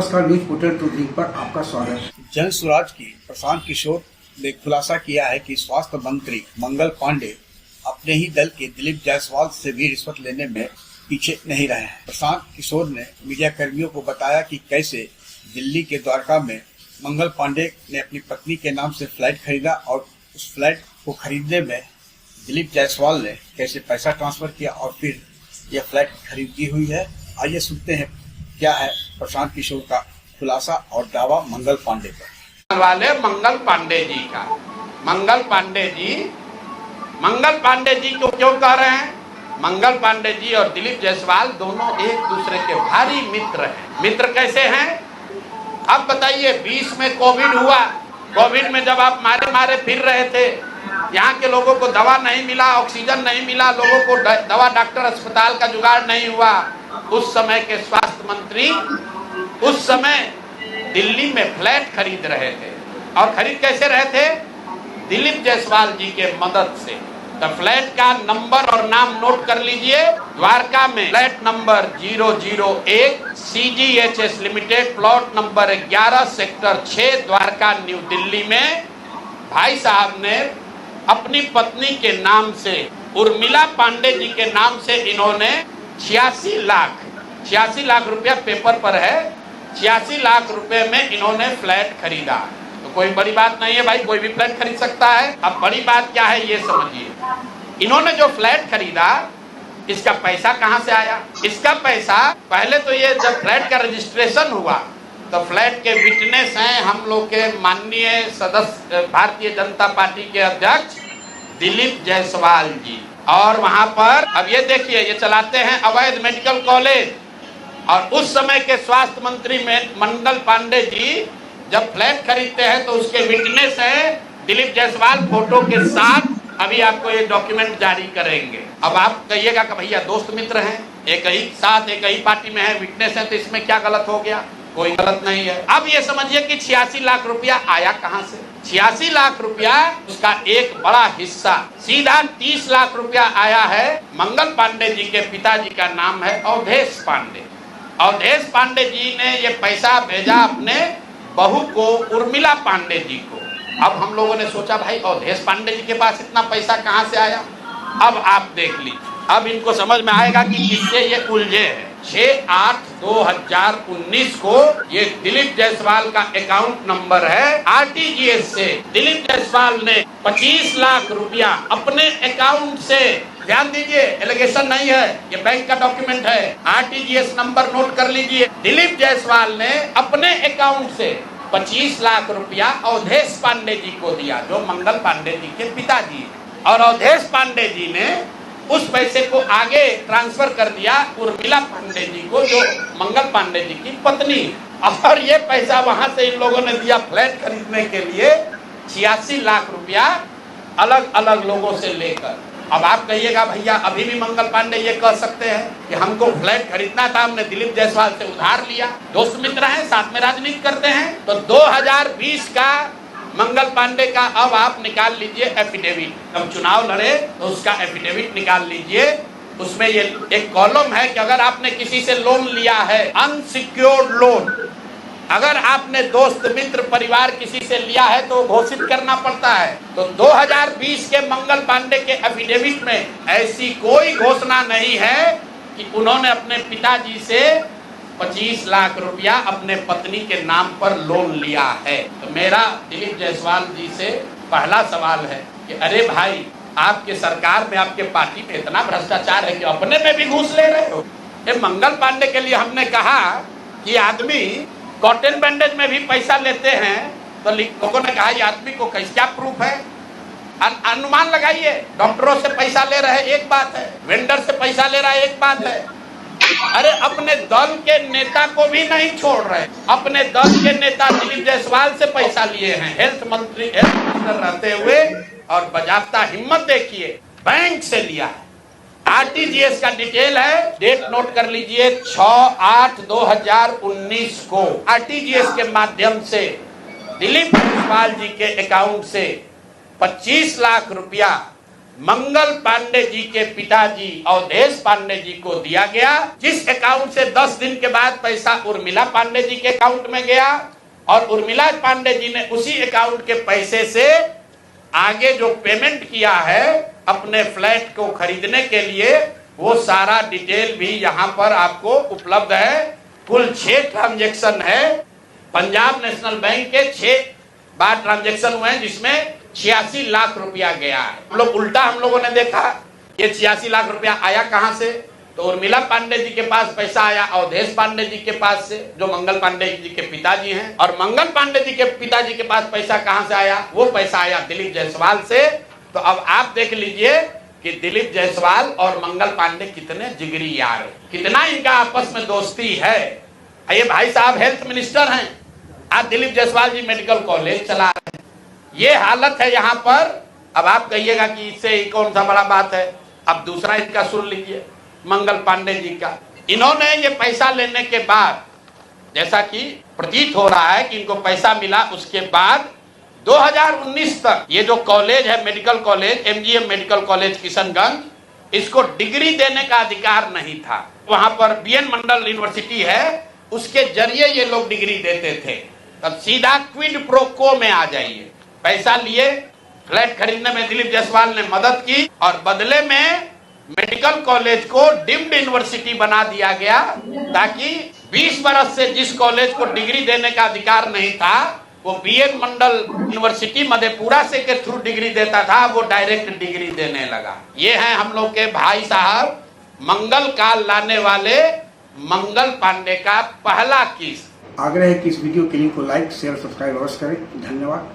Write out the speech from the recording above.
नमस्कार, news portal to the पर आपका स्वागत। जन स्वराज की प्रशांत किशोर ने खुलासा किया है कि स्वास्थ्य मंत्री मंगल पांडे अपने ही दल के दिलीप जायसवाल से भी रिश्वत लेने में पीछे नहीं रहे हैं। प्रशांत किशोर ने मीडिया कर्मियों को बताया कि कैसे दिल्ली के द्वारका में मंगल पांडे ने अपनी पत्नी के नाम से फ्लैट खरीदा और उस फ्लैट को खरीदने में दिलीप जायसवाल ने कैसे पैसा ट्रांसफर किया और फिर यह फ्लैट खरीदी हुई है। आइए सुनते हैं क्या है प्रशांत किशोर का खुलासा और दावा मंगल पांडे पर। वाले मंगल पांडे जी का मंगल पांडे जी को क्यों कह रहे हैं? मंगल पांडे जी और दिलीप जायसवाल दोनों एक दूसरे के भारी मित्र हैं। मित्र कैसे हैं? अब बताइए, 20 में कोविड हुआ। कोविड में जब आप मारे फिर रहे थे, यहाँ के लोगों को दवा नहीं मिला, ऑक्सीजन नहीं मिला, लोगों को दवा डॉक्टर अस्पताल का जुगाड़ नहीं हुआ। उस समय के स्वास्थ्य मंत्री उस समय दिल्ली में फ्लैट खरीद रहे थे। और खरीद कैसे रहे थे? दिलीप जायसवाल जी के मदद से। तो फ्लैट का नंबर और नाम नोट कर लीजिए। द्वारका में flat number 001 CGHS limited, plot number 11 sector 6 Dwarka new Delhi में भाई साहब ने अपनी पत्नी के नाम से, उर्मिला पांडे जी के नाम से, इन्होंने 86 लाख रुपया पेपर पर है। 86 लाख रुपए में इन्होंने फ्लैट खरीदा। तो कोई बड़ी बात नहीं है भाई, कोई भी फ्लैट खरीद सकता है। अब बड़ी बात क्या है ये समझिए। इन्होंने जो फ्लैट खरीदा, इसका पैसा कहां से आया? इसका पैसा पहले तो ये जब फ्लैट का रजिस्ट्रेशन हुआ तो फ्लैट के विटनेस हैं हम लोग के माननीय सदस्य भारतीय जनता पार्टी के अध्यक्ष दिलीप जायसवाल जी। और वहां पर अब ये देखिए, ये चलाते हैं अवैध मेडिकल कॉलेज। और उस समय के स्वास्थ्य मंत्री में मंगल पांडे जी जब फ्लैट खरीदते हैं तो उसके विटनेस है दिलीप जायसवाल फोटो के साथ। अभी आपको ये डॉक्यूमेंट जारी करेंगे। अब आप कहिएगा कि भैया दोस्त मित्र हैं, एक ही साथ एक ही पार्टी में है, विटनेस है, तो इसमें क्या गलत हो गया? कोई गलत नहीं है। अब ये समझिए कि 86 लाख रुपया आया कहां से? 86 लाख रुपया, उसका एक बड़ा हिस्सा सीधा 30 लाख रुपया आया है। मंगल पांडे जी के पिताजी का नाम है अवधेश पांडे। अवधेश पांडे जी ने ये पैसा भेजा अपने बहू को, उर्मिला पांडे जी को। अब हम लोगों ने सोचा भाई अवधेश पांडे जी के पास इतना पैसा कहां से आया? अब आप देख लीजिए, अब इनको समझ में आएगा कि किससे ये उलझे हैं। 6/8/2019 को ये दिलीप जायसवाल का अकाउंट नंबर है। RTGS से दिलीप जायसवाल ने 25 लाख रुपया अपने अकाउंट से, ध्यान दीजिए, एलिगेशन नहीं है, ये बैंक का डॉक्यूमेंट है। RTGS नंबर नोट कर लीजिए। दिलीप जायसवाल ने अपने अकाउंट से 25 लाख रुपया अवधेश पांडे जी को दिया, जो मंगल पांडे जी के पिताजी। और अवधेश पांडे जी ने उस पैसे को आगे ट्रांसफर कर दिया उर्मिला पांडे जी को, जो मंगल पांडे जी की पत्नी। और ये पैसा वहां से इन लोगों ने दिया फ्लैट खरीदने के लिए, 86 लाख रुपया अलग अलग लोगों से लेकर। अब आप कहिएगा भैया अभी भी मंगल पांडे ये कह सकते हैं कि हमको फ्लैट खरीदना था, हमने दिलीप जायसवाल से उधार लिया। दोस्त मित्र हैं, साथ में राजनीति करते हैं। तो 2020 का मंगल पांडे का अब आप निकाल लीजिए एफिडेविट। जब चुनाव लड़े तो उसका एफिडेविट निकाल लीजिए। उसमें ये एक कॉलम है कि अगर आपने किसी से लोन लिया है, अनसिक्योर्ड लोन, अगर आपने दोस्त मित्र परिवार किसी से लिया है तो घोषित करना पड़ता है। तो 2020 के मंगल पांडे के एफिडेविट में ऐसी कोई घोषणा नहीं है कि उन्होंने अपने पिताजी से 25 लाख रुपया अपने पत्नी के नाम पर लोन लिया है। तो मेरा दिलीप जायसवाल जी से पहला सवाल है कि अरे भाई, आपके सरकार में, आपके पार्टी में इतना भ्रष्टाचार है कि अपने में भी घूस ले रहे हो। ये मंगल पांडे के लिए हमने कहा कि आदमी कॉटन बैंडेज में भी पैसा लेते हैं, तो लोगों ने कहा ये आदमी को क्या प्रूफ है? अनुमान लगाइए। डॉक्टरों से पैसा ले रहे एक बात है, वेंडर से पैसा ले रहा है एक बात है। अरे अपने दल के नेता को भी नहीं छोड़ रहे। अपने दल के नेता दिलीप जायसवाल से पैसा लिए हैं, हेल्थ मिनिस्टर रहते हुए। और बजाबता हिम्मत देखिए, बैंक से लिया है। RTGS का डिटेल है, डेट नोट कर लीजिए, 6/8/2019 को RTGS के माध्यम से दिलीप जायसवाल जी के अकाउंट से 25 लाख रुपया मंगल पांडे जी के पिताजी अवधेश पांडे जी को दिया गया, जिस अकाउंट से 10 दिन के बाद पैसा उर्मिला पांडे जी के अकाउंट में गया और उर्मिला पांडे जी ने उसी अकाउंट के पैसे से आगे जो पेमेंट किया है अपने फ्लैट को खरीदने के लिए, वो सारा डिटेल भी यहाँ पर आपको उपलब्ध है। कुल 6 ट्रांजैक्शन है। पंजाब नेशनल बैंक के 6 बार ट्रांजैक्शन हुए हैं, जिसमें 86 लाख रुपया गया है। हम लोग उल्टा हम लोगों ने देखा ये 86 लाख रुपया आया कहां से, तो उर्मिला पांडे जी के पास पैसा आया अवधेश पांडे जी के पास से, जो मंगल पांडे जी के पिताजी हैं, और मंगल पांडे जी के पिताजी के पास पैसा कहां से आया, वो पैसा आया दिलीप जायसवाल से। तो अब आप देख लीजिए कि दिलीप जायसवाल और मंगल पांडे कितने जिगरी यार, कितना इनका आपस में दोस्ती है। ये भाई साहब हेल्थ मिनिस्टर हैं, आज दिलीप जायसवाल जी मेडिकल कॉलेज चला रहे हैं। ये हालत है यहाँ पर। अब आप कहिएगा कि इससे कौन सा बड़ा बात है। अब दूसरा इनका सुन लीजिए, मंगल पांडे जी का। इन्होंने ये पैसा लेने के बाद, जैसा कि प्रतीत हो रहा है कि इनको पैसा मिला, उसके बाद 2019 तक ये जो कॉलेज है medical college, MGM medical college Kishanganj, इसको डिग्री देने का अधिकार नहीं था। वहां पर बीएन मंडल यूनिवर्सिटी है, उसके जरिए ये लोग डिग्री देते थे। तब सीधा क्विड प्रो को में आ जाइए। पैसा लिए, फ्लैट खरीदने में दिलीप जायसवाल ने मदद की और बदले में मेडिकल कॉलेज को डीम्ड यूनिवर्सिटी बना दिया गया, ताकि 20 बरस से जिस कॉलेज को डिग्री देने का अधिकार नहीं था, वो बीएन मंडल यूनिवर्सिटी मधेपुरा से के थ्रू डिग्री देता था, वो डायरेक्ट डिग्री देने लगा। ये हैं हम लोग के भाई साहब, मंगल काल लाने वाले मंगल पांडे का पहला केस। आग्रह है कि इस वीडियो के लिंक को लाइक शेयर सब्सक्राइब अवश्य करें। धन्यवाद।